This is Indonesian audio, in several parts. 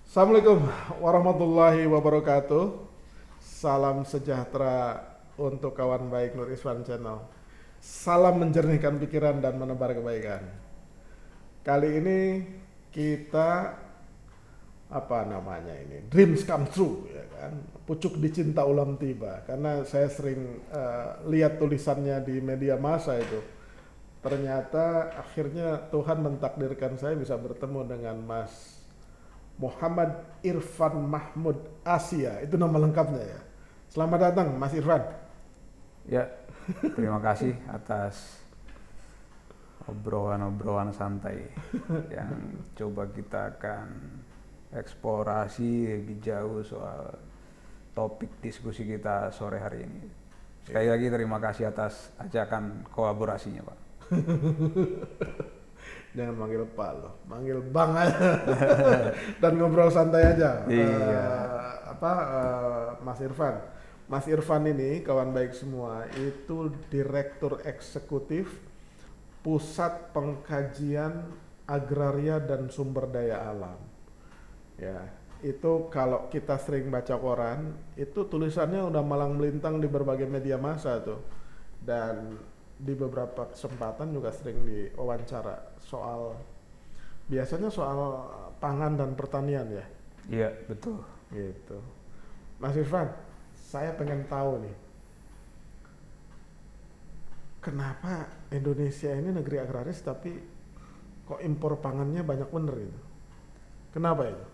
Assalamualaikum warahmatullahi wabarakatuh. Salam sejahtera untuk kawan baik Nur Iswan Channel. Salam menjernihkan pikiran dan menebar kebaikan. Kali ini kita dreams come true, ya kan? Pucuk dicinta ulam tiba. Karena saya sering lihat tulisannya di media massa itu. Ternyata akhirnya Tuhan mentakdirkan saya bisa bertemu dengan Mas Muhammad Irfan Mahmud Asia, itu nama lengkapnya ya. Selamat datang Mas Irfan. Ya, terima kasih atas obrolan-obrolan santai yang coba kita akan eksplorasi lebih jauh soal topik diskusi kita sore hari ini. Sekali lagi terima kasih atas ajakan kolaborasinya, Pak. Jangan manggil Pak loh, manggil Bang aja dan ngobrol santai aja. Iya. Mas Irfan. Mas Irfan ini kawan baik semua itu Direktur Eksekutif Pusat Pengkajian Agraria dan Sumber Daya Alam. Ya, itu kalau kita sering baca koran, itu tulisannya udah malang melintang di berbagai media massa tuh. Dan di beberapa kesempatan juga sering diwawancara biasanya soal pangan dan pertanian ya. Iya, betul. Gitu. Mas Irfan, saya pengen tahu nih, kenapa Indonesia ini negeri agraris tapi kok impor pangannya banyak bener itu? Kenapa itu?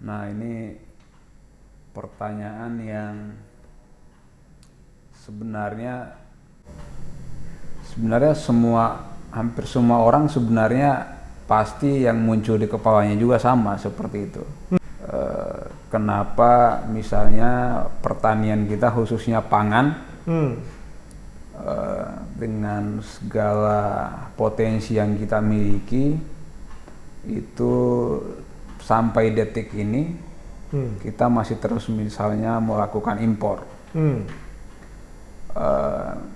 Nah, ini pertanyaan yang sebenarnya hampir semua orang sebenarnya pasti yang muncul di kepalanya juga sama seperti itu. Kenapa misalnya pertanian kita khususnya pangan dengan segala potensi yang kita miliki itu sampai detik ini kita masih terus misalnya melakukan impor.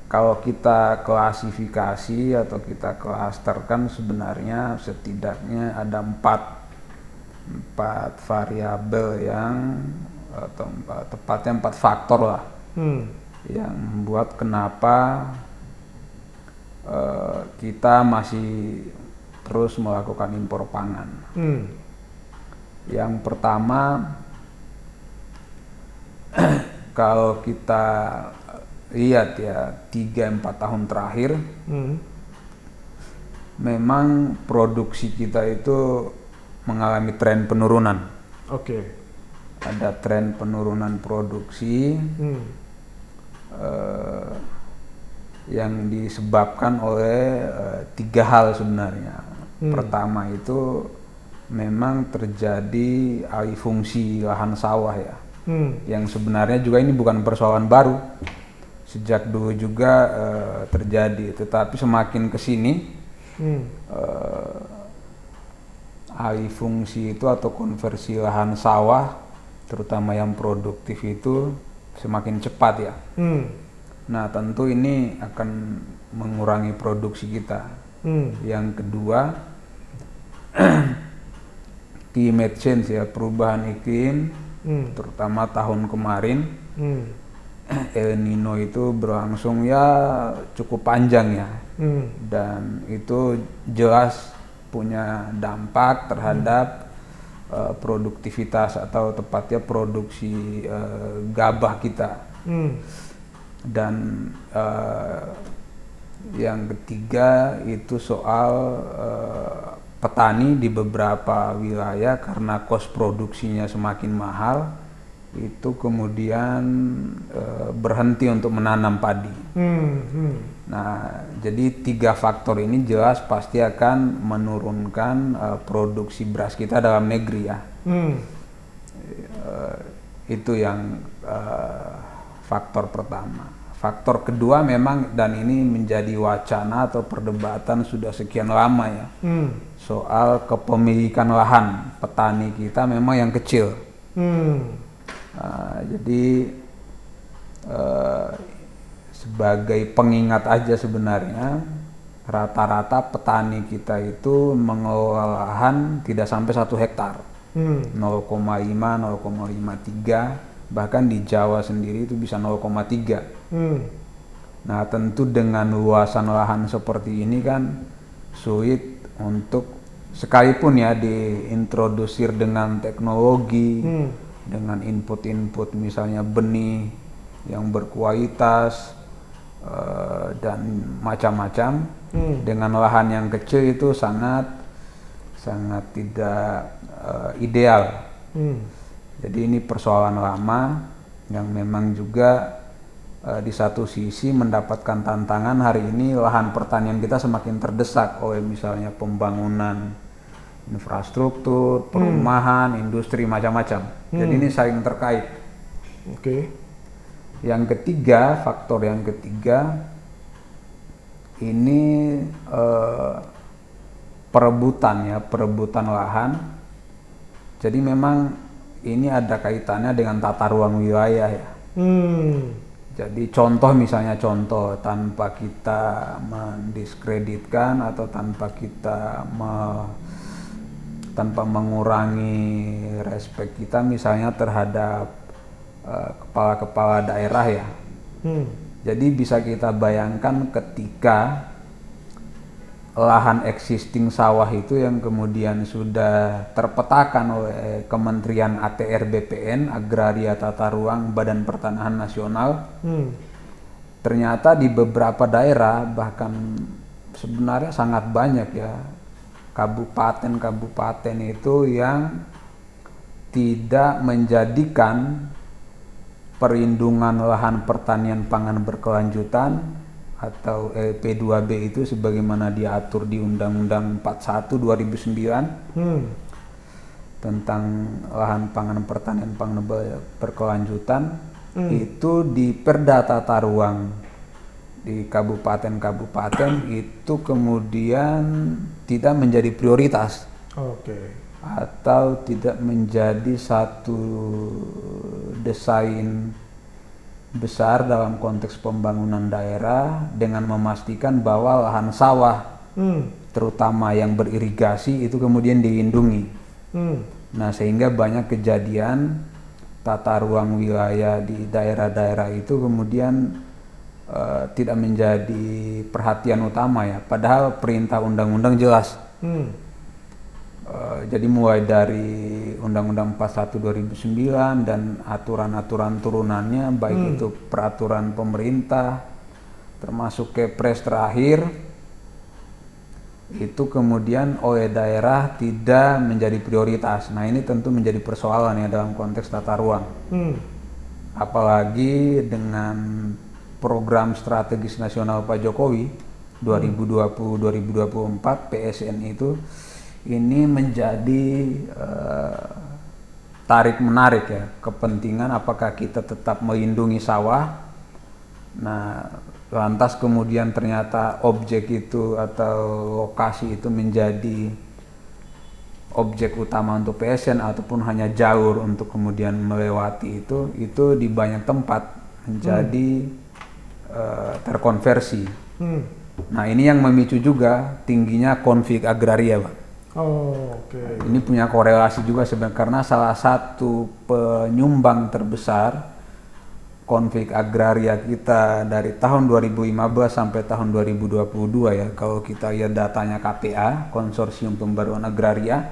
Kalau kita klasifikasi atau kita klasterkan sebenarnya setidaknya ada empat variabel atau tepatnya empat faktor lah yang membuat kenapa kita masih terus melakukan impor pangan. Yang pertama, kalau kita lihat ya 3-4 tahun terakhir memang produksi kita itu mengalami tren penurunan. Oke. Ada tren penurunan produksi yang disebabkan oleh 3 hal sebenarnya. Pertama itu memang terjadi alih fungsi lahan sawah ya, yang sebenarnya juga ini bukan persoalan baru. Sejak dulu juga terjadi, tetapi semakin kesini alih fungsi itu atau konversi lahan sawah, terutama yang produktif itu semakin cepat ya. Nah tentu ini akan mengurangi produksi kita. Yang kedua, climate change ya, perubahan iklim, terutama tahun kemarin. El Nino itu berlangsung ya cukup panjang ya, dan itu jelas punya dampak terhadap produktivitas atau tepatnya produksi gabah kita. Dan yang ketiga itu soal petani di beberapa wilayah karena kos produksinya semakin mahal, itu kemudian berhenti untuk menanam padi. Nah, jadi 3 faktor ini jelas pasti akan menurunkan produksi beras kita dalam negeri ya. Itu yang faktor pertama. Faktor kedua memang, dan ini menjadi wacana atau perdebatan sudah sekian lama ya, soal kepemilikan lahan petani kita memang yang kecil. Jadi sebagai pengingat aja sebenarnya, rata-rata petani kita itu mengelola lahan tidak sampai 1 hektar. 0,5, 0,53, bahkan di Jawa sendiri itu bisa 0,3. Nah, tentu dengan luasan lahan seperti ini kan sulit untuk, sekalipun ya diintrodusir dengan teknologi, dengan input-input misalnya benih yang berkualitas dan macam-macam, dengan lahan yang kecil itu sangat tidak ideal. Jadi ini persoalan lama yang memang juga di satu sisi mendapatkan tantangan. Hari ini lahan pertanian kita semakin terdesak oleh misalnya pembangunan infrastruktur, perumahan, industri macam-macam. Jadi ini saling terkait. Yang ketiga, faktor yang ketiga ini perebutan lahan. Jadi memang ini ada kaitannya dengan tata ruang wilayah ya. Jadi misalnya contoh tanpa kita mendiskreditkan atau tanpa kita tanpa mengurangi respek kita misalnya terhadap kepala-kepala daerah ya. Jadi bisa kita bayangkan ketika lahan existing sawah itu yang kemudian sudah terpetakan oleh Kementerian ATR BPN, Agraria Tata Ruang Badan Pertanahan Nasional, ternyata di beberapa daerah, bahkan sebenarnya sangat banyak ya, kabupaten-kabupaten itu yang tidak menjadikan perlindungan lahan pertanian pangan berkelanjutan atau LP2B itu sebagaimana diatur di Undang-Undang 41 2009 tentang lahan pangan pertanian pangan berkelanjutan, itu di Perda Tata Ruang di kabupaten-kabupaten itu kemudian tidak menjadi prioritas. Atau tidak menjadi satu desain besar dalam konteks pembangunan daerah dengan memastikan bahwa lahan sawah terutama yang beririgasi itu kemudian dilindungi. Nah, sehingga banyak kejadian tata ruang wilayah di daerah-daerah itu kemudian tidak menjadi perhatian utama ya, padahal perintah undang-undang jelas. Jadi mulai dari Undang-Undang 41 2009 dan aturan-aturan turunannya, baik itu peraturan pemerintah termasuk Kepres terakhir, itu kemudian oleh daerah tidak menjadi prioritas. Nah, ini tentu menjadi persoalan ya dalam konteks tata ruang. Apalagi dengan program strategis nasional Pak Jokowi 2020-2024 PSN itu, ini menjadi tarik-menarik ya, kepentingan apakah kita tetap melindungi sawah. Nah, lantas kemudian ternyata objek itu atau lokasi itu menjadi objek utama untuk PSN ataupun hanya jalur untuk kemudian melewati itu di banyak tempat menjadi terkonversi. Nah, ini yang memicu juga tingginya konflik agraria, Pak. Ini punya korelasi juga sebenarnya, karena salah satu penyumbang terbesar konflik agraria kita dari tahun 2015 sampai tahun 2022 ya, kalau kita lihat datanya KPA, Konsorsium Pembaruan Agraria,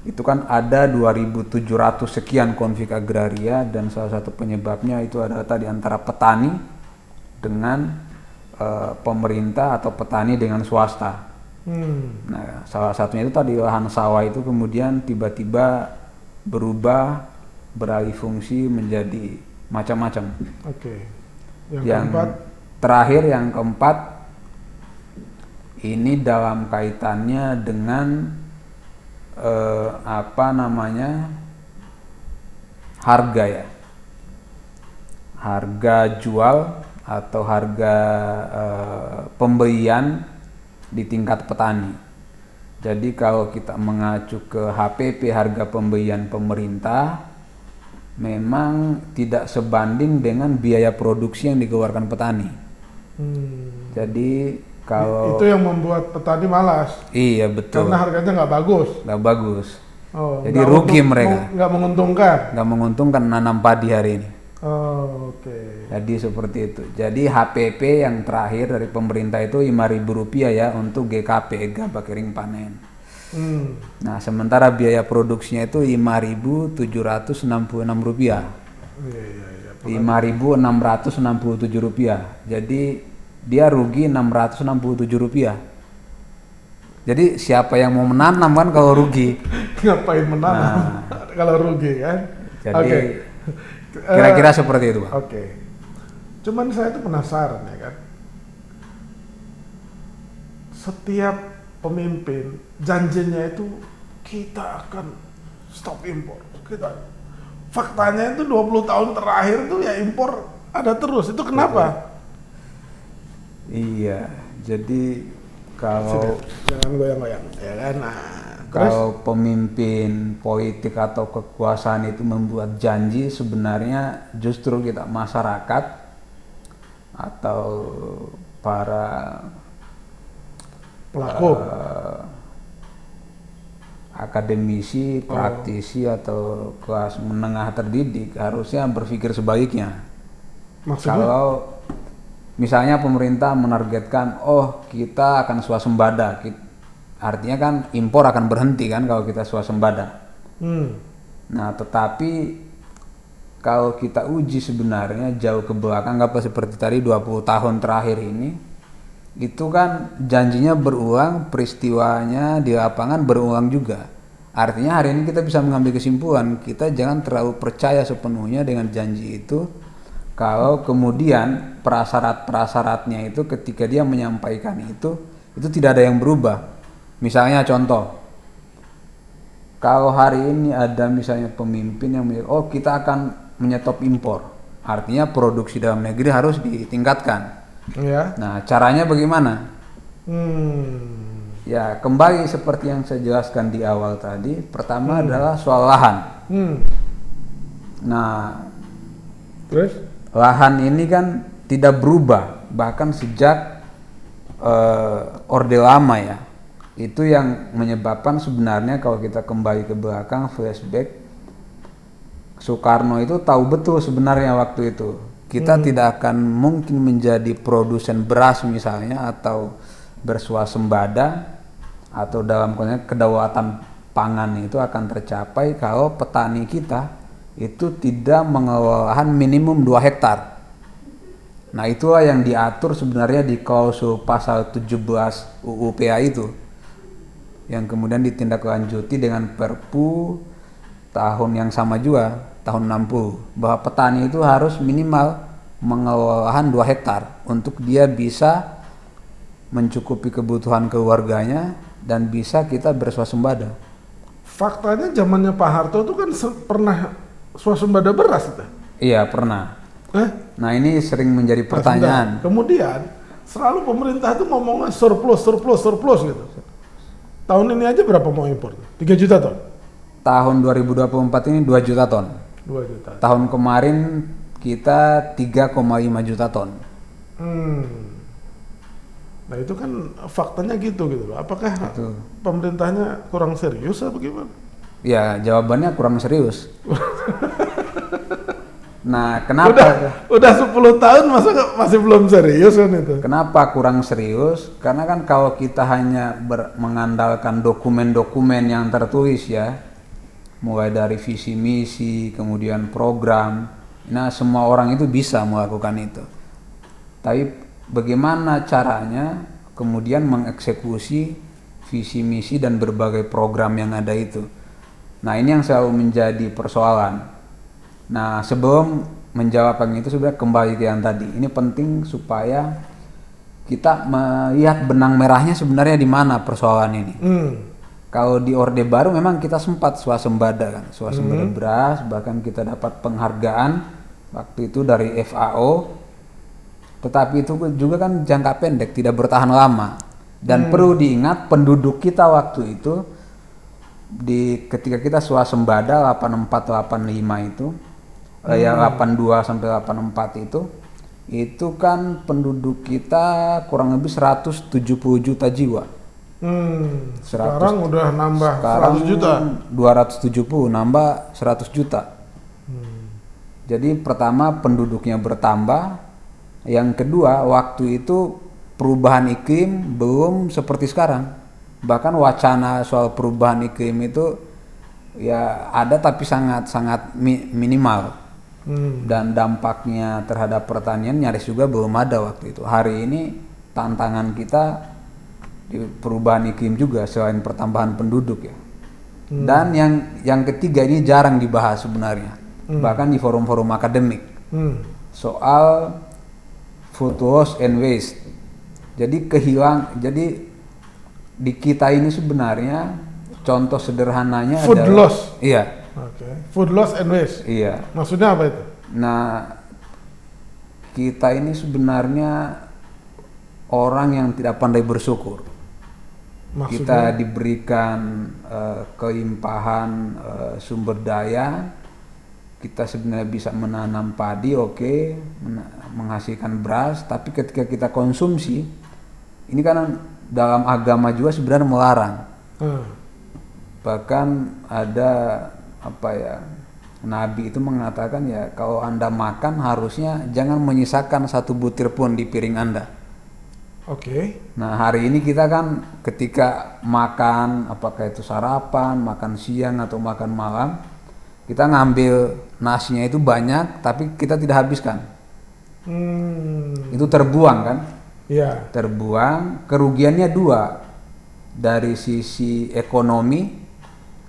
itu kan ada 2.700 sekian konflik agraria, dan salah satu penyebabnya itu adalah tadi antara petani dengan pemerintah atau petani dengan swasta. Nah, salah satunya itu tadi lahan sawah itu kemudian tiba-tiba berubah, beralih fungsi menjadi macam-macam. Yang terakhir, yang keempat, ini dalam kaitannya dengan harga ya, harga jual atau harga pembelian di tingkat petani. Jadi kalau kita mengacu ke HPP, harga pembelian pemerintah, memang tidak sebanding dengan biaya produksi yang dikeluarkan petani. Jadi kalau itu yang membuat petani malas. Iya, betul. Karena harganya nggak bagus. Nggak bagus. Oh, Jadi rugi mereka. Nggak menguntungkan. Nggak menguntungkan nanam padi hari ini. Oh, oke. Jadi seperti itu. Jadi HPP yang terakhir dari pemerintah itu Rp5.000 ya untuk GKP, gabah kering panen. Nah, sementara biaya produksinya itu Rp5.766. Iya. Rp5.667. Jadi dia rugi Rp667. Jadi siapa yang mau menanam kan kalau rugi? Ngapain menanam kalau rugi kan? Jadi kira-kira seperti itu, Pak. Oke. Cuman saya tuh penasaran ya kan. Setiap pemimpin janjinya itu kita akan stop impor. Faktanya itu 20 tahun terakhir tuh ya impor ada terus. Itu kenapa? Iya. Jadi kalau jangan goyang-goyang ya kan. Nah, kalau pemimpin politik atau kekuasaan itu membuat janji, sebenarnya justru kita masyarakat atau para pelaku akademisi, praktisi atau kelas menengah terdidik harusnya berpikir sebaliknya. Maksudnya? Kalau misalnya pemerintah menargetkan, oh kita akan swasembada, artinya kan impor akan berhenti kan kalau kita swasembada. Nah, tetapi kalau kita uji sebenarnya jauh ke belakang, apa seperti tadi 20 tahun terakhir ini, itu kan janjinya berulang, peristiwanya di lapangan berulang juga. Artinya hari ini kita bisa mengambil kesimpulan, kita jangan terlalu percaya sepenuhnya dengan janji itu. Kalau kemudian prasyarat-prasyaratnya itu ketika dia menyampaikan itu tidak ada yang berubah. Misalnya contoh, kalau hari ini ada misalnya pemimpin yang oh kita akan menyetop impor, artinya produksi dalam negeri harus ditingkatkan. Ya. Nah, caranya bagaimana? Ya, kembali seperti yang saya jelaskan di awal tadi. Pertama adalah soal lahan. Nah, terus lahan ini kan tidak berubah, bahkan sejak Orde Lama ya. Itu yang menyebabkan sebenarnya kalau kita kembali ke belakang, flashback, Soekarno itu tahu betul sebenarnya waktu itu kita tidak akan mungkin menjadi produsen beras misalnya atau berswasembada atau dalam konteks kedaulatan pangan itu akan tercapai kalau petani kita itu tidak mengelola lahan minimum 2 hektar. Nah, itulah yang diatur sebenarnya di klausul pasal 17 UU PA itu, yang kemudian ditindaklanjuti dengan Perpu tahun yang sama juga, tahun 60, bahwa petani itu harus minimal mengelola lahan 2 hektar untuk dia bisa mencukupi kebutuhan keluarganya dan bisa kita berswasembada. Faktanya zamannya Pak Harto itu kan pernah swasembada beras itu? Iya, pernah. Nah, ini sering menjadi pertanyaan. Kemudian selalu pemerintah itu ngomongnya surplus gitu. Tahun ini aja berapa mau impor? 3 juta ton? Tahun 2024 ini 2 juta ton. 2 juta. Tahun kemarin kita 3,5 juta ton. Nah, itu kan faktanya gitu loh. Apakah pemerintahnya kurang serius atau bagaimana? Ya, jawabannya kurang serius. Nah, kenapa? Udah 10 tahun masih belum serius kan itu? Kenapa kurang serius? Karena kan kalau kita hanya mengandalkan dokumen-dokumen yang tertulis ya, mulai dari visi misi, kemudian program, nah semua orang itu bisa melakukan itu. Tapi bagaimana caranya kemudian mengeksekusi visi misi dan berbagai program yang ada itu? Nah, ini yang selalu menjadi persoalan. Nah, sebelum menjawab yang itu sudah kembali ke yang tadi. Ini penting supaya kita melihat benang merahnya sebenarnya di mana persoalan ini. Kalau di Orde Baru memang kita sempat swasembada kan, swasembada beras, bahkan kita dapat penghargaan waktu itu dari FAO. Tetapi itu juga kan jangka pendek, tidak bertahan lama. Dan perlu diingat penduduk kita waktu itu ketika kita swasembada 84-85 itu ya 82 sampai 84 itu kan penduduk kita kurang lebih 170 juta jiwa. Sekarang udah nambah Sekarang 100 juta. 270 nambah 100 juta. Jadi pertama penduduknya bertambah, yang kedua waktu itu perubahan iklim belum seperti sekarang. Bahkan wacana soal perubahan iklim itu ya ada tapi sangat minimal. Dan dampaknya terhadap pertanian nyaris juga belum ada waktu itu. Hari ini tantangan kita di perubahan iklim juga selain pertambahan penduduk ya. Dan yang ketiga ini jarang dibahas sebenarnya. Bahkan di forum-forum akademik. Soal food loss and waste. Jadi di kita ini sebenarnya contoh sederhananya Food adalah loss. Iya. Food loss and waste. Iya. Maksudnya apa itu? Nah, kita ini sebenarnya orang yang tidak pandai bersyukur. Maksudnya? Kita diberikan kelimpahan sumber daya. Kita sebenarnya bisa menanam padi, menghasilkan beras, tapi ketika kita konsumsi, ini kan dalam agama juga sebenarnya melarang. Bahkan ada Nabi itu mengatakan ya kalau Anda makan harusnya jangan menyisakan satu butir pun di piring Anda. Nah hari ini kita kan ketika makan, apakah itu sarapan, makan siang atau makan malam, kita ngambil nasinya itu banyak tapi kita tidak habiskan. Itu terbuang kan? Iya. Terbuang, kerugiannya dua. Dari sisi ekonomi,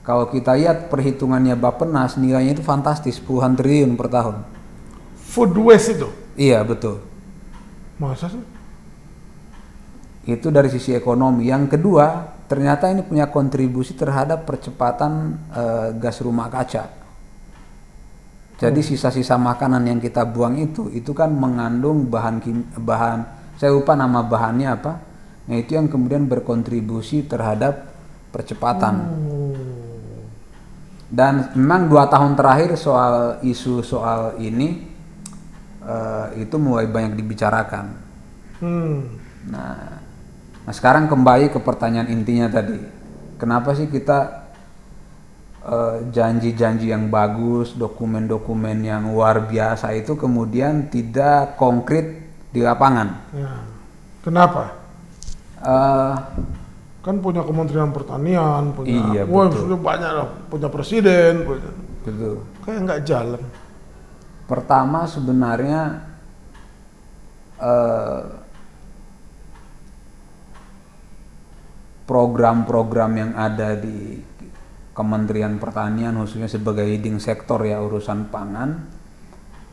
kalau kita lihat perhitungannya Bappenas nilainya itu fantastis, puluhan triliun per tahun. Food waste itu? Iya betul. Masa sih? Itu dari sisi ekonomi. Yang kedua, ternyata ini punya kontribusi terhadap percepatan gas rumah kaca. Jadi sisa-sisa makanan yang kita buang itu kan mengandung bahan saya lupa nama bahannya apa. Nah itu yang kemudian berkontribusi terhadap percepatan. Dan memang 2 tahun terakhir isu soal ini itu mulai banyak dibicarakan. Nah sekarang kembali ke pertanyaan intinya tadi, kenapa sih kita janji-janji yang bagus, dokumen-dokumen yang luar biasa itu kemudian tidak konkret di lapangan? Ya. Kenapa? Kan punya Kementerian Pertanian, punya, sudah banyak lah, punya presiden, betul. Kayak nggak jalan. Pertama sebenarnya program-program yang ada di Kementerian Pertanian khususnya sebagai leading sektor ya urusan pangan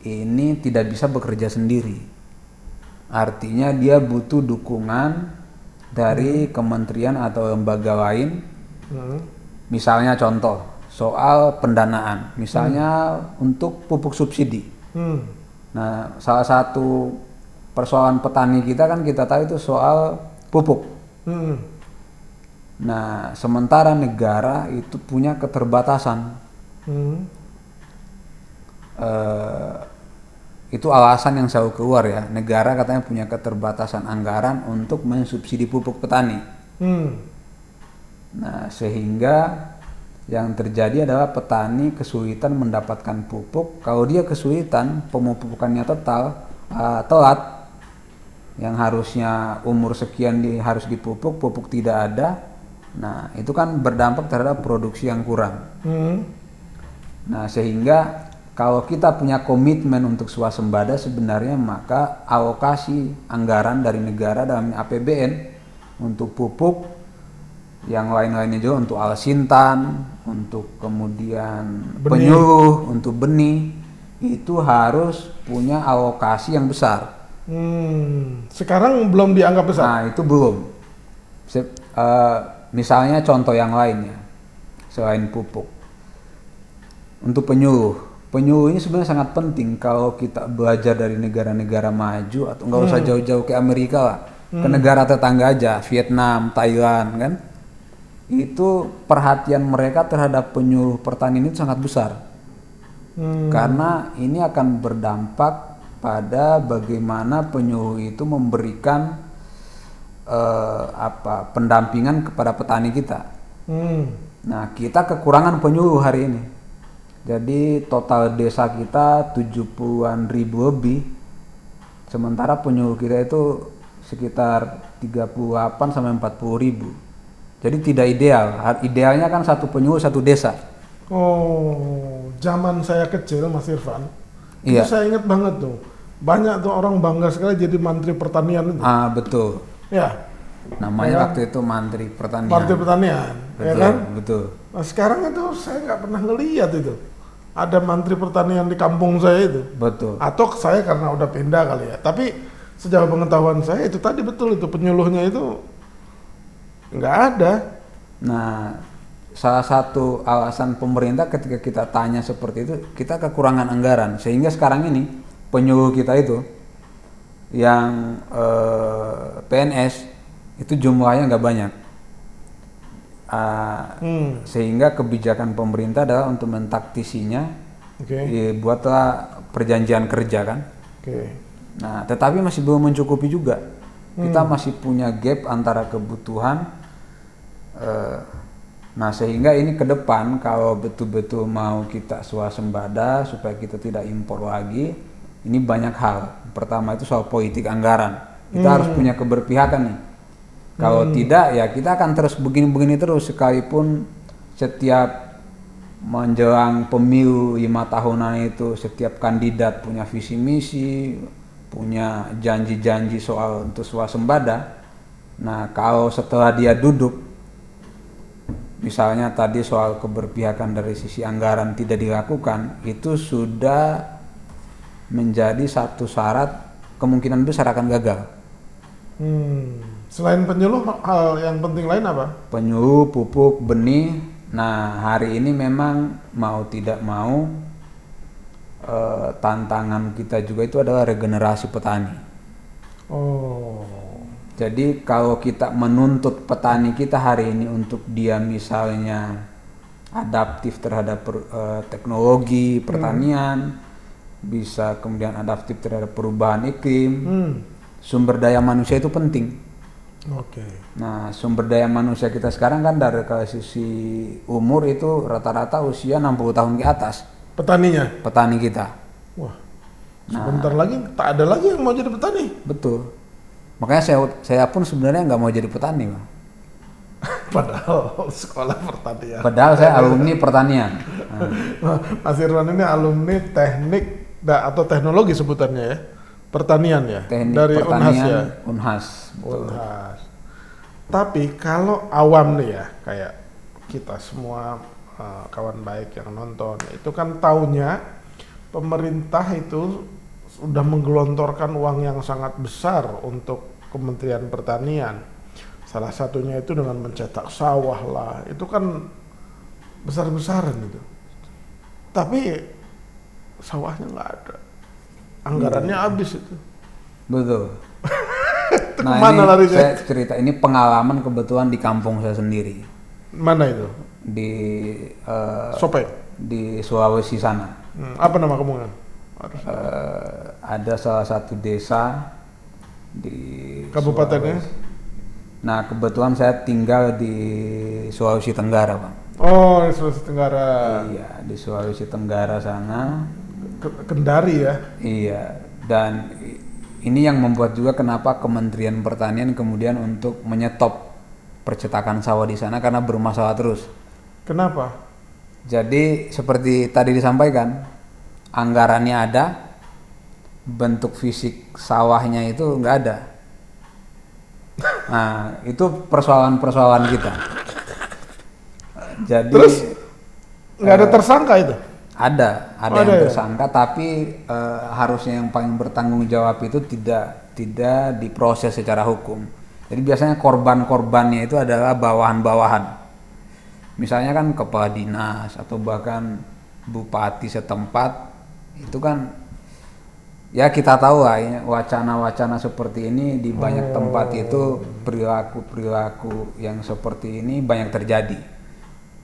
ini tidak bisa bekerja sendiri. Artinya dia butuh dukungan dari kementerian atau lembaga lain. Misalnya contoh soal pendanaan, misalnya untuk pupuk subsidi. Nah, salah satu persoalan petani kita kan kita tahu itu soal pupuk. Nah, sementara negara itu punya keterbatasan. Itu alasan yang selalu keluar ya. Negara katanya punya keterbatasan anggaran untuk mensubsidi pupuk petani. Nah, sehingga yang terjadi adalah petani kesulitan mendapatkan pupuk. Kalau dia kesulitan, pemupukannya telat, yang harusnya umur sekian harus dipupuk, pupuk tidak ada. Nah, itu kan berdampak terhadap produksi yang kurang. Nah, sehingga kalau kita punya komitmen untuk swasembada sebenarnya maka alokasi anggaran dari negara dalam APBN untuk pupuk, yang lain-lainnya juga untuk alsintan, untuk kemudian penyuluh, untuk benih, itu harus punya alokasi yang besar. Sekarang belum dianggap besar? Nah, itu belum. Misalnya contoh yang lainnya selain pupuk, untuk penyuluh ini sebenarnya sangat penting kalau kita belajar dari negara-negara maju atau nggak usah jauh-jauh ke Amerika lah, ke negara tetangga aja, Vietnam, Thailand kan, itu perhatian mereka terhadap penyuluh pertanian itu sangat besar. Karena ini akan berdampak pada bagaimana penyuluh itu memberikan pendampingan kepada petani kita. Hmm. Nah, kita kekurangan penyuluh hari ini. Jadi total desa kita 70-an ribu lebih. Sementara penyuluh kita itu sekitar 38 sampai 40 ribu. Jadi tidak ideal. Idealnya kan satu penyuluh satu desa. Oh, zaman saya kecil Mas Irfan, itu Iya. saya ingat banget tuh. Banyak tuh orang bangga sekali jadi Menteri Pertanian itu. Ah, betul. Ya, Namanya Ya kan? waktu itu Menteri Pertanian. Menteri Pertanian, Betul, ya kan? betul. Nah, sekarang itu saya nggak pernah ngeliat itu. Ada Menteri Pertanian di kampung saya itu. Betul. Atau saya karena udah pindah kali ya. Tapi sejauh pengetahuan saya itu tadi betul itu penyuluhnya itu nggak ada. Nah, salah satu alasan pemerintah ketika kita tanya seperti itu, kita kekurangan anggaran. Sehingga sekarang ini penyuluh kita itu yang PNS itu jumlahnya nggak banyak. Sehingga kebijakan pemerintah adalah untuk mentaktisinya, Oke. buatlah perjanjian kerja kan. Oke. Nah, tetapi masih belum mencukupi juga. Kita masih punya gap antara kebutuhan. Nah, sehingga ini ke depan kalau betul-betul mau kita swasembada supaya kita tidak impor lagi, ini banyak hal. Pertama itu soal politik anggaran. Kita harus punya keberpihakan nih. Kalau tidak ya kita akan terus begini-begini terus, sekalipun setiap menjelang pemilu 5 tahunan itu setiap kandidat punya visi misi, punya janji-janji soal untuk swasembada. Nah, kalau setelah dia duduk, misalnya tadi soal keberpihakan dari sisi anggaran tidak dilakukan, itu sudah menjadi satu syarat, kemungkinan besar akan gagal. Selain penyuluh, hal yang penting lain apa? Penyuluh, pupuk, benih. Nah, hari ini memang mau tidak mau tantangan kita juga itu adalah regenerasi petani. Oh. Jadi kalau kita menuntut petani kita hari ini untuk dia misalnya adaptif terhadap teknologi pertanian, bisa kemudian adaptif terhadap perubahan iklim, sumber daya manusia itu penting. Oke. Nah, sumber daya manusia kita sekarang kan dari sisi umur itu rata-rata usia 60 tahun ke atas. Petaninya? Petani kita. Wah, sebentar lagi tak ada lagi yang mau jadi petani. Betul. Makanya saya pun sebenarnya nggak mau jadi petani, Bang. Padahal sekolah pertanian. Padahal saya alumni pertanian. Mas Irwan ini alumni teknik atau teknologi sebutannya ya, pertanian ya, Teknik dari pertanian Unhas ya. Unhas. Betul. Unhas. Tapi kalau awam nih ya, kayak kita semua kawan baik yang nonton, itu kan taunya pemerintah itu sudah menggelontorkan uang yang sangat besar untuk Kementerian Pertanian. Salah satunya itu dengan mencetak sawah lah, itu kan besar-besaran itu. Tapi sawahnya nggak ada, anggarannya habis itu. Betul. Nah, Kemana ini larinya? saya cerita, ini pengalaman kebetulan di kampung saya sendiri. Mana itu? Di Sope. di Sulawesi sana. Apa nama kampungnya? Ada salah satu desa di Kabupatennya? Sulawesi. Nah, kebetulan saya tinggal di Sulawesi Tenggara, Bang. Oh, di Sulawesi Tenggara. Iya, di Sulawesi Tenggara sana. Kendari ya? Iya, dan ini yang membuat juga kenapa Kementerian Pertanian kemudian untuk menyetop percetakan sawah di sana karena bermasalah terus. Kenapa? Jadi seperti tadi disampaikan, anggarannya ada, bentuk fisik sawahnya itu nggak ada. Nah, itu persoalan-persoalan kita. Jadi Terus nggak ada tersangka itu? ada Oh, yang ada ya? tersangka, tapi harusnya yang paling bertanggung jawab itu tidak diproses secara hukum. Jadi biasanya korban-korbannya itu adalah bawahan-bawahan. Misalnya kan kepala dinas atau bahkan bupati setempat, itu kan ya kita tahu lah ya, wacana-wacana seperti ini di banyak tempat itu perilaku-perilaku yang seperti ini banyak terjadi.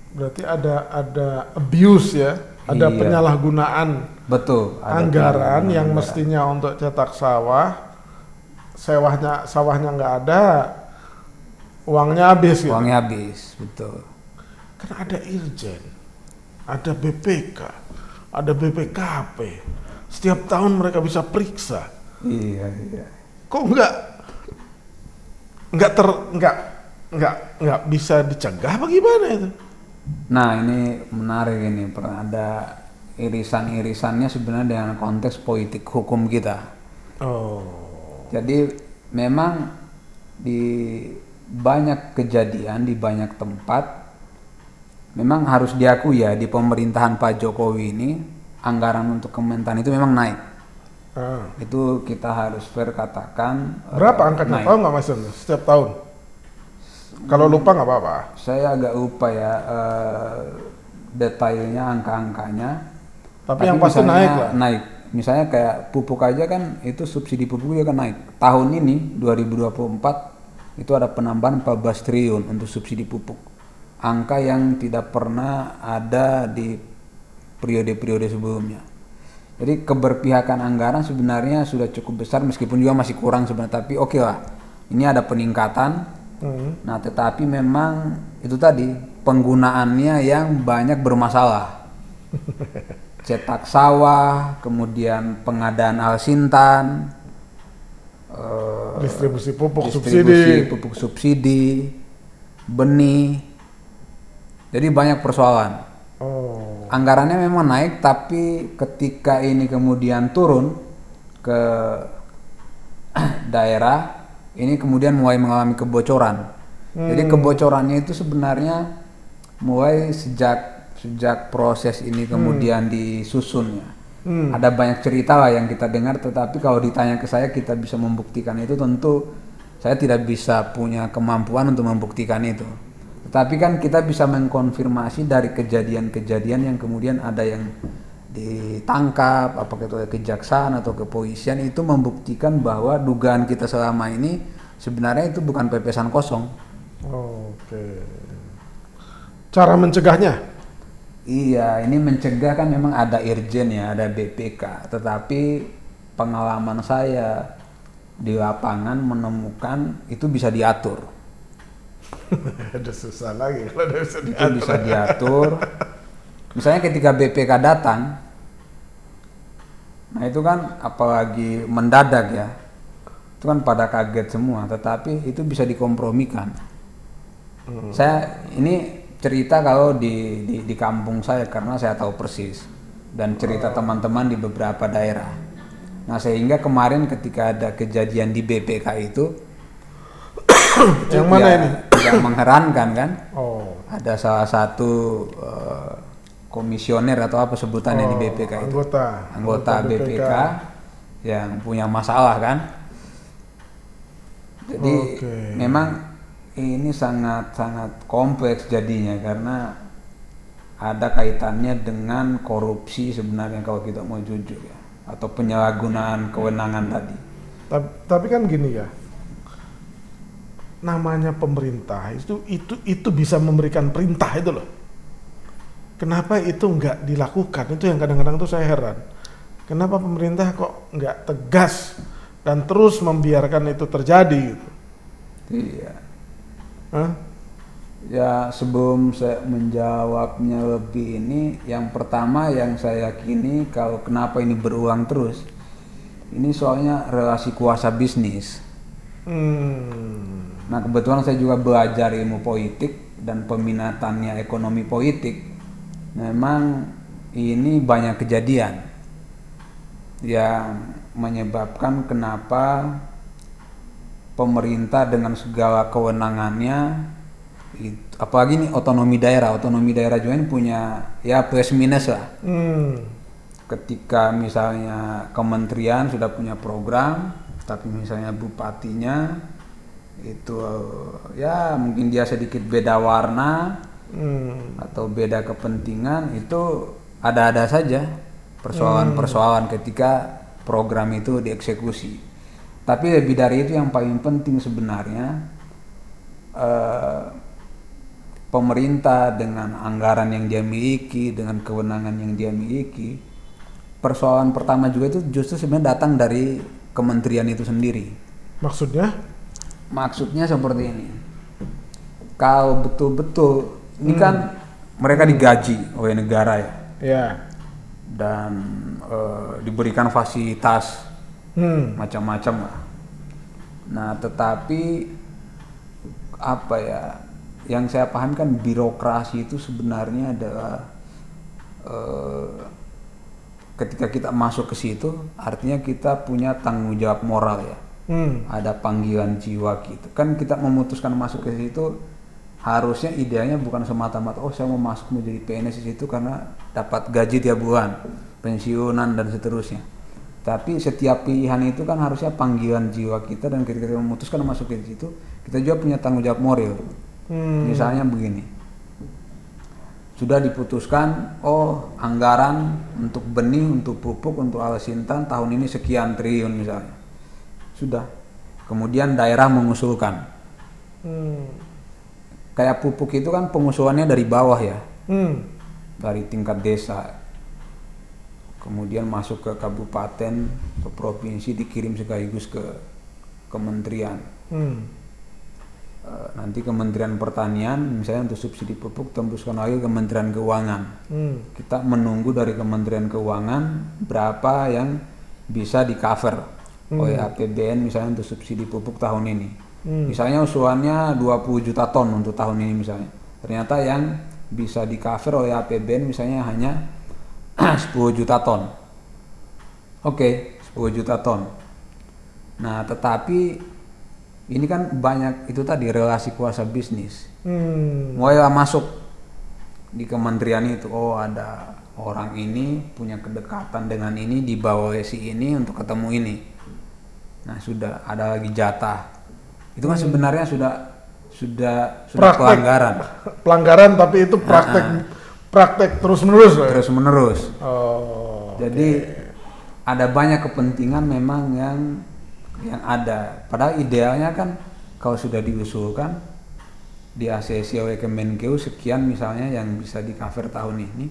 Berarti ada abuse ya, ada Iya. penyalahgunaan Betul. ada anggaran penyalahgunaan yang anggaran. mestinya untuk cetak sawah, sawahnya nggak ada, Uangnya habis gitu. Uangnya habis, betul. Kan ada Irjen, ada BPK, ada BPKP. Setiap tahun mereka bisa periksa. Iya. Kok nggak bisa dicegah bagaimana itu? Nah, ini menarik ini, pernah ada irisan-irisannya sebenarnya dengan konteks politik hukum kita. Oh. Jadi memang di banyak kejadian, di banyak tempat, memang harus diakui ya, di pemerintahan Pak Jokowi ini anggaran untuk Kementan itu memang naik. Itu kita harus fair katakan. Berapa angkanya? Tahu nggak Mas? Setiap tahun? Kalau lupa nggak apa-apa. Saya agak lupa ya detailnya, angka-angkanya. Tapi yang pasti naik lah. Naik. Misalnya kayak pupuk aja kan, itu subsidi pupuk juga kan naik. Tahun ini 2024 itu ada penambahan 14 triliun untuk subsidi pupuk. Angka yang tidak pernah ada di periode-periode sebelumnya. Jadi keberpihakan anggaran sebenarnya sudah cukup besar, meskipun juga masih kurang sebenarnya, tapi oke lah. Ini ada peningkatan. Nah, tetapi memang itu tadi penggunaannya yang banyak bermasalah. Cetak sawah, kemudian pengadaan alsintan, distribusi pupuk subsidi, benih. Jadi banyak persoalan. Anggarannya memang naik, tapi ketika ini kemudian turun ke daerah, ini kemudian mulai mengalami kebocoran. Jadi kebocorannya itu sebenarnya mulai sejak proses ini kemudian disusunnya. Ada banyak cerita lah yang kita dengar, tetapi kalau ditanya ke saya, kita bisa membuktikan itu, tentu saya tidak bisa punya kemampuan untuk membuktikan itu. Tetapi kan kita bisa mengkonfirmasi dari kejadian-kejadian yang kemudian ada yang ditangkap, apakah itu kejaksaan atau kepolisian, itu membuktikan bahwa dugaan kita selama ini sebenarnya itu bukan pepesan kosong. Oke. Cara mencegahnya? Iya, ini mencegah kan memang ada Irjen ya, ada BPK. Tetapi pengalaman saya di lapangan menemukan itu bisa diatur. Ada susah lagi kalau udah bisa diatur. Itu bisa diatur. Misalnya ketika BPK datang, nah itu kan apalagi mendadak ya, itu kan pada kaget semua. Tetapi itu bisa dikompromikan. Saya ini cerita kalau di kampung saya, karena saya tahu persis, dan cerita teman-teman di beberapa daerah. Nah, sehingga kemarin ketika ada kejadian di BPK itu yang mana ini? Yang mengherankan kan? Ada salah satu komisioner atau apa sebutannya di BPK itu, anggota BPK yang punya masalah kan. Jadi memang ini sangat kompleks jadinya, karena ada kaitannya dengan korupsi sebenarnya kalau kita mau jujur ya, atau penyalahgunaan kewenangan tadi. Tapi kan gini ya, namanya pemerintah itu bisa memberikan perintah itu loh. Kenapa itu nggak dilakukan? Itu yang kadang-kadang tuh saya heran. Kenapa pemerintah kok nggak tegas dan terus membiarkan itu terjadi gitu? Iya. Ya, sebelum saya menjawabnya lebih ini, yang pertama yang saya yakini kalau kenapa ini berulang terus, ini soalnya relasi kuasa bisnis. Nah, kebetulan saya juga belajar ilmu politik dan peminatannya ekonomi politik. Memang ini banyak kejadian yang menyebabkan kenapa pemerintah dengan segala kewenangannya, apalagi ini otonomi daerah juga ini punya ya plus minus lah. Ketika misalnya kementerian sudah punya program, tapi misalnya bupatinya itu ya mungkin dia sedikit beda warna atau beda kepentingan, itu ada-ada saja persoalan-persoalan ketika program itu dieksekusi. Tapi lebih dari itu, yang paling penting sebenarnya pemerintah dengan anggaran yang dia miliki, dengan kewenangan yang dia miliki, persoalan pertama juga itu justru sebenarnya datang dari kementerian itu sendiri. Maksudnya? Maksudnya seperti ini. Kalau betul-betul ini kan mereka digaji oleh negara ya, Ya. dan diberikan fasilitas macam-macam lah. Nah, tetapi apa ya, yang saya paham kan birokrasi itu sebenarnya adalah ketika kita masuk ke situ, artinya kita punya tanggung jawab moral ya. Ada panggilan jiwa gitu. Kan kita memutuskan masuk ke situ, harusnya idealnya bukan semata-mata saya mau masuk menjadi PNS di situ karena dapat gaji tiap bulan, pensiunan dan seterusnya. Tapi setiap pilihan itu kan harusnya panggilan jiwa kita, dan ketika kita memutuskan masuk ke situ, kita juga punya tanggung jawab moral. Misalnya begini, sudah diputuskan, anggaran untuk benih, untuk pupuk, untuk Alsintan tahun ini sekian triliun misalnya. Sudah. Kemudian daerah mengusulkan. Kayak pupuk itu kan pengusulannya dari bawah ya. Dari tingkat desa. Kemudian masuk ke kabupaten, ke provinsi, dikirim sekaligus ke kementerian. Nanti Kementerian Pertanian misalnya untuk subsidi pupuk tembuskan lagi Kementerian Keuangan. Kita menunggu dari Kementerian Keuangan berapa yang bisa di cover oleh APBN misalnya untuk subsidi pupuk tahun ini. Misalnya usulannya 20 juta ton untuk tahun ini misalnya. Ternyata yang bisa di cover oleh APBN misalnya hanya 10 juta ton. Oke, 10 juta ton. Nah, tetapi ini kan banyak itu tadi relasi kuasa bisnis. Mulai masuk di kementerian itu, ada orang ini punya kedekatan dengan ini, dibawa oleh si ini untuk ketemu ini. Nah, sudah ada lagi jatah. Itu kan sebenarnya sudah pelanggaran. Pelanggaran, tapi itu praktek terus-menerus. Terus-menerus. Jadi ada banyak kepentingan memang yang ada. Padahal idealnya kan kalau sudah diusulkan di ACC oleh Kemenkeu sekian misalnya yang bisa di cover tahun ini,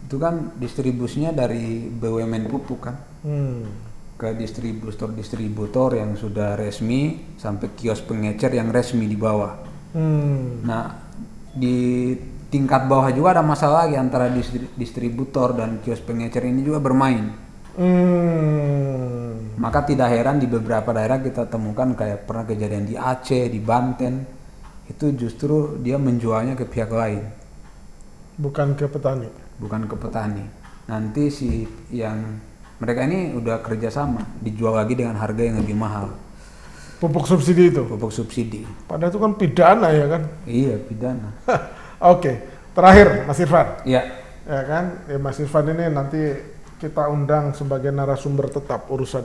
itu kan distribusinya dari BUMN pupuk kan ke distributor yang sudah resmi sampai kios pengecer yang resmi di bawah. Nah, di tingkat bawah juga ada masalah lagi antara distributor dan kios pengecer ini juga bermain. Maka tidak heran di beberapa daerah kita temukan kayak pernah kejadian di Aceh, di Banten, itu justru dia menjualnya ke pihak lain, bukan ke petani. Nanti si yang mereka ini udah kerjasama, dijual lagi dengan harga yang lebih mahal. Pupuk subsidi itu? Pupuk subsidi. Padahal itu kan pidana ya kan? Iya, pidana. Oke, terakhir Mas Irfan. Iya. Ya kan, Mas Irfan ini nanti kita undang sebagai narasumber tetap urusan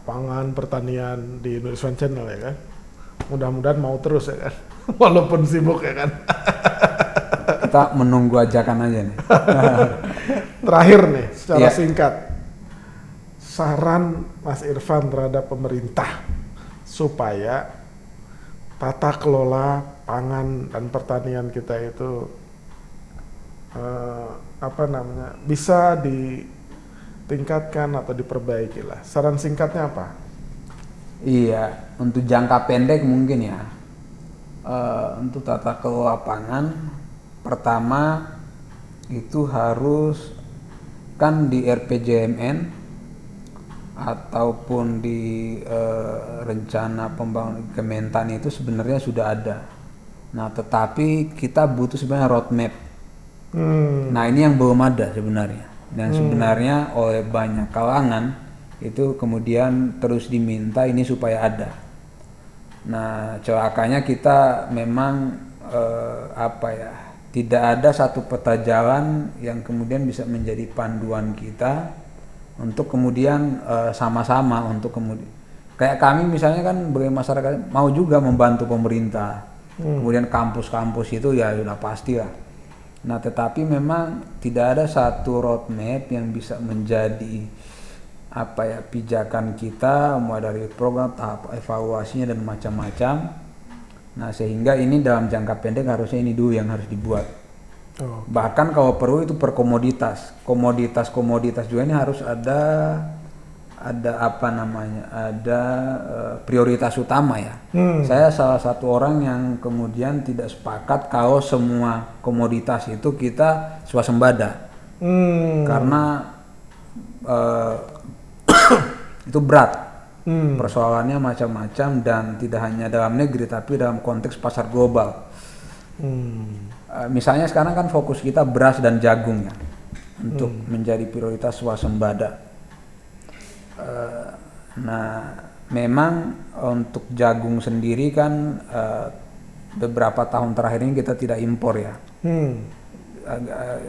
pangan pertanian di Indonesia Channel ya kan. Mudah-mudahan mau terus ya kan, walaupun sibuk ya kan. Kita menunggu ajakan aja nih. Terakhir nih, secara singkat, saran Mas Irfan terhadap pemerintah supaya tata kelola pangan dan pertanian kita itu bisa ditingkatkan atau diperbaiki lah. Saran singkatnya apa? Iya, untuk jangka pendek mungkin ya, untuk tata kelola pangan, pertama itu harus kan di RPJMN ataupun di rencana pembangunan Kementan itu sebenarnya sudah ada. Nah, tetapi kita butuh sebenarnya roadmap. Nah, ini yang belum ada sebenarnya. Dan sebenarnya oleh banyak kalangan itu kemudian terus diminta ini supaya ada. Nah, celakanya kita memang tidak ada satu peta jalan yang kemudian bisa menjadi panduan kita untuk kemudian sama-sama untuk kemudian kayak kami misalnya kan sebagai masyarakat mau juga membantu pemerintah. Kemudian kampus-kampus itu ya sudah pasti lah. Nah, tetapi memang tidak ada satu roadmap yang bisa menjadi pijakan kita mulai dari program, tahap evaluasinya dan macam-macam. Nah, sehingga ini dalam jangka pendek harusnya ini dulu yang harus dibuat. Bahkan kalau perlu itu per komoditas juga ini harus ada ada prioritas utama ya. Saya salah satu orang yang kemudian tidak sepakat kalau semua komoditas itu kita swasembada. Karena itu berat. Persoalannya macam-macam dan tidak hanya dalam negeri tapi dalam konteks pasar global. Misalnya sekarang kan fokus kita beras dan jagung ya untuk menjadi prioritas swasembada. Nah, memang untuk jagung sendiri kan beberapa tahun terakhir ini kita tidak impor ya.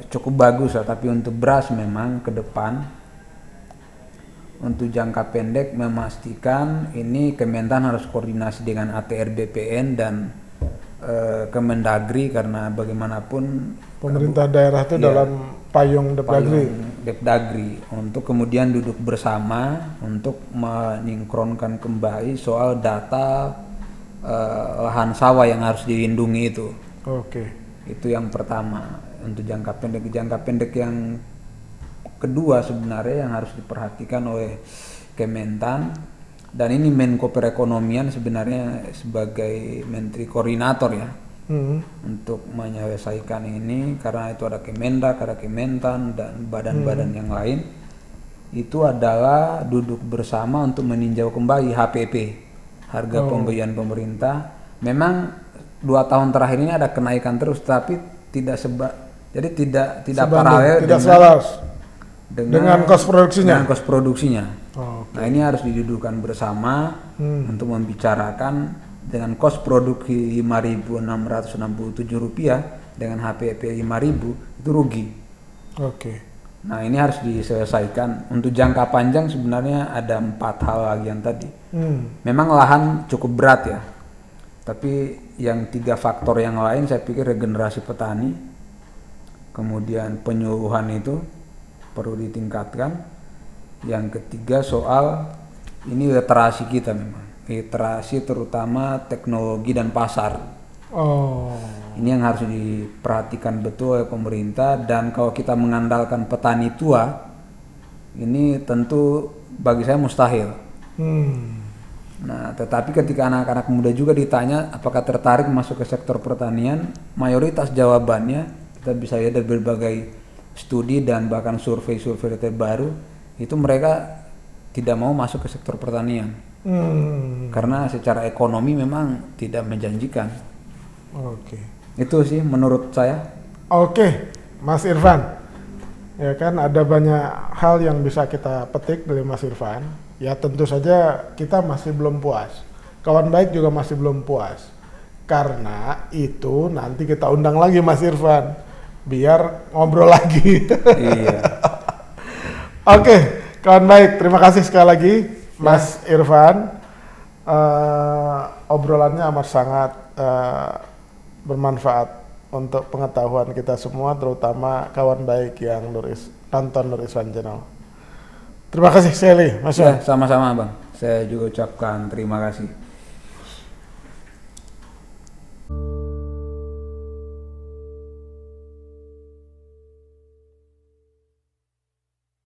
Cukup bagus lah, tapi untuk beras memang ke depan untuk jangka pendek memastikan ini Kementan harus koordinasi dengan ATR BPN dan Kemendagri karena bagaimanapun pemerintah daerah itu dalam payung Depdagri untuk kemudian duduk bersama untuk menyingkronkan kembali soal data lahan sawah yang harus dilindungi itu. Itu yang pertama untuk jangka pendek. Jangka pendek yang kedua sebenarnya yang harus diperhatikan oleh Kementan, dan ini Menko Perekonomian sebenarnya sebagai menteri koordinator ya untuk menyelesaikan ini, karena itu ada Kemendak, ada Kementan dan badan-badan yang lain, itu adalah duduk bersama untuk meninjau kembali HPP, harga pembelian pemerintah. Memang 2 tahun terakhir ini ada kenaikan terus, tapi tidak tidak paralel, tidak selaras dengan kos produksinya. Nah, ini harus didudukkan bersama untuk membicarakan dengan kos produksi Rp5.667 dengan HPP 5.000 itu rugi. Nah, ini harus diselesaikan. Untuk jangka panjang sebenarnya ada 4 hal lagi yang tadi. Memang lahan cukup berat ya, tapi yang 3 faktor yang lain saya pikir regenerasi petani, kemudian penyuluhan itu perlu ditingkatkan. Yang ketiga soal ini literasi kita, memang literasi terutama teknologi dan pasar. Ini yang harus diperhatikan betul oleh pemerintah, dan kalau kita mengandalkan petani tua ini tentu bagi saya mustahil. Nah, tetapi ketika anak-anak muda juga ditanya apakah tertarik masuk ke sektor pertanian, mayoritas jawabannya kita bisa lihat dari berbagai studi dan bahkan survei-survei terbaru itu mereka tidak mau masuk ke sektor pertanian karena secara ekonomi memang tidak menjanjikan. Itu sih menurut saya. Mas Irfan, ya kan ada banyak hal yang bisa kita petik dari Mas Irfan. Ya tentu saja kita masih belum puas, kawan baik juga masih belum puas, karena itu nanti kita undang lagi Mas Irfan biar ngobrol lagi. Iya. Kawan baik, terima kasih sekali lagi Mas Irfan. Obrolannya amat sangat bermanfaat untuk pengetahuan kita semua, terutama kawan baik yang nonton Nur Iswan Channel. Terima kasih sekali Mas Irfan. Sama-sama Bang, saya juga ucapkan terima kasih.